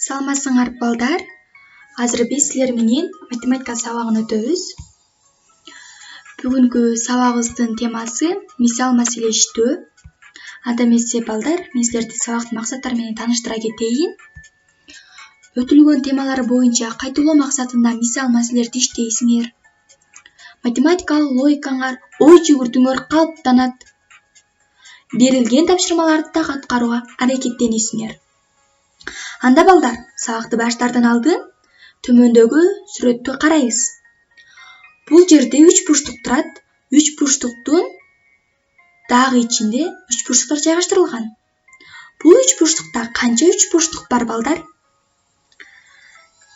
Саламатсыңар балдар. Азыр биз силер менен математика сабагын өтөбүз. Бүгүнкү сабагыбыздын темасы мисал маселештөө. Анда эмесе балдар, мен силерди сабактын максаттары менен тааныштыра кетейин. Өтүлгөн темалар боюнча кайталоо максатында мисал маселелерди иштейсиңер. Математикалык логикаңар, ой жүгүртүүңөр калыптанат. Берилген тапшырмаларды так аткарууга аракеттенесиңер. Анда балдар, сабакты баштаардан алдын төмөндөгү сүрөттү карайбыз. Бул жерде 3 бурчтук турат. 3 бурчтуктун дагы ичинде 3 бурчтуктар жайгаштырылган. Бул 3 бурчтукта канча 3 бурчтук бар балдар?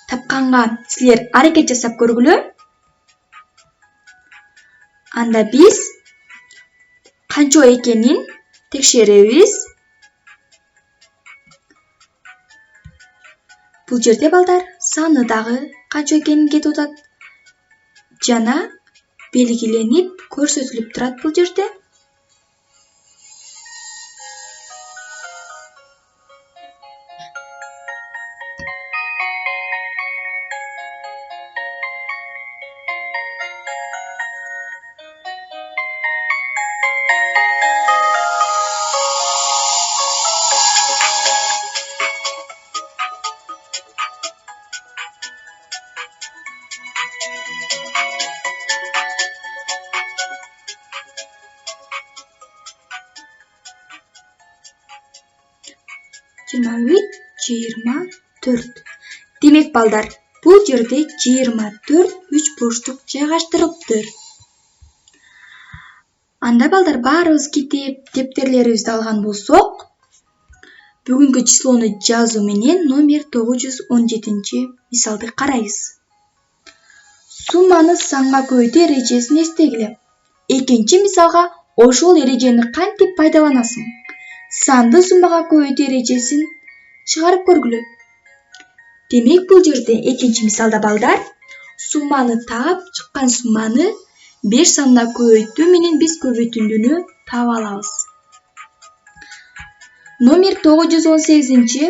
Тапканга силер аракет жасап көргүлө. Анда биз канча экенин текшеребиз. Бул жерде балдар саны дагы канча экенин кетип атат. Жана белгиленип көрсөтүлүп турат бул жерде. Демек балдар, бул жерде 24 3 бурчтук жайгаштырылыптыр. Анда балдар баарыбыз китеп, дептерлерибизди алган болсок, бүгүнкү числону жазуу менен номер 917 мисалды карайбыз. Сумманы санга көбөйтүү эрежесин эстегиле. Экинчи мисалга ошол эрежени кантип пайдаланасың? Санды суммага көбөйтүү эрежесин чыгарып көргүлө. Демек бул жерде экинчи мисалда балдар, сумманы таап, чыккан сумманы 5 санына көбөйтүү менен биз көбөйтүндүнү таап алабыз. Номер 918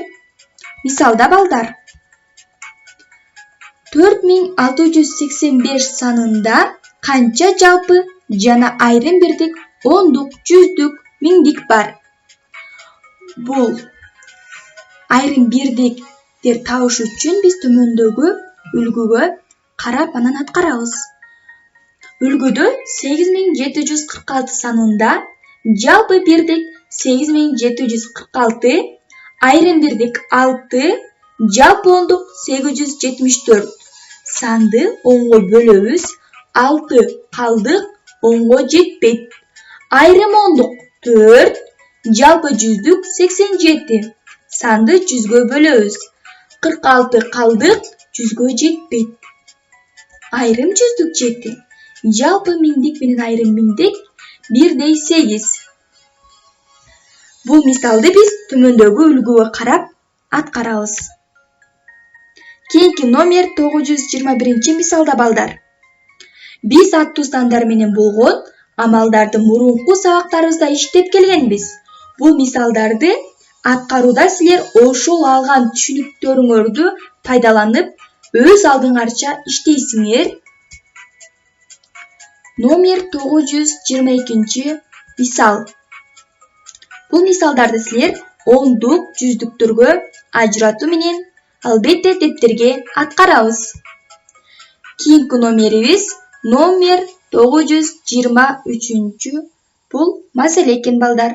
мисалда балдар, 4685 санында канча жалпы жана айрым бирдик, ондук, жүздүк, миңдик бар? Бул айрым бирдиктер табыш үчүн биз төмөндөгү үлгүгө карап анан аткарабыз. Үлгүдө 8746 санында жалпы бирдик 8746, айрым бирдик 6, жалпы ондук 874. Санды онго бөлөбүз, 6 калдык, онго жетпейт. Айрым ондук 4, жалпы жүздүк 87. Санды 100гө бөлөбүз, 46 калдык, 100гө жетпейт. Айрым жүздүк 7, жалпы миңдик менен айрым миңдик 1/8. Бул мисалды биз төмөндөгү үлгүгө карап аткарабыз. Кийинки номер 921 мисалда балдар. Биз аттуу сандар менен болгон амалдарды мурунку сабактарыбызда иштеп келгенбиз. Бул мисалдарды аткарууда силер ошол алган түшүнүктөрүңөрдү пайдаланып, өз алдыңарча иштейсиңер. Номер 922 мисал. Бул мисалдарды силер ондук, жүздүктөргө ажыратуу менен албетте дептерге аткарабыз. Кийинки номерибиз номер 923. Бул маселе экен балдар.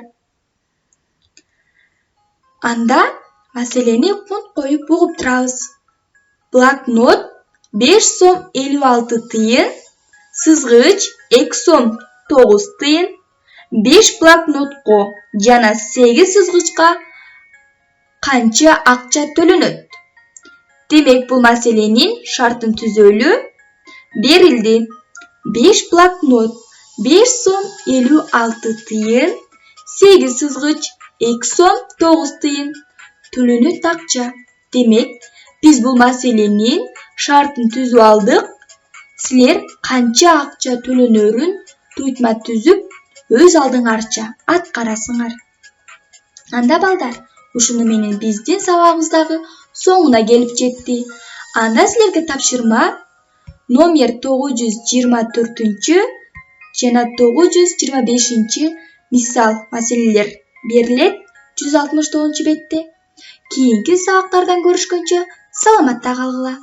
Анда маселени пункт коюп угуп турабыз. Блокнот 5 сом 56 тыйын, сызгыч 2 сом 9 тыйын, 5 блокнотко жана 8 сызгычка канча акча төлөнөт? Демек бул маселенин шартын түзөлү. Берилди. 5 блокнот 5 сом 56 тыйын, 8 сызгыч 2 сом 9 тыйын төлөнөт акча. Демек, биз бул маселенин шартын түзүп алдык. Силер канча акча төлөнөрүн туйтма түзүп, өз алдыңарча аткарасыңар. Анда балдар, ушуну менен биздин сабагыбыздагы соңуна келип жетти. Анда силерге тапшырма номер 924 жана 925 мисал маселелер берилет 169 бетте. Кийинки сабактардан көрүшкөнчө саламатта калгыла.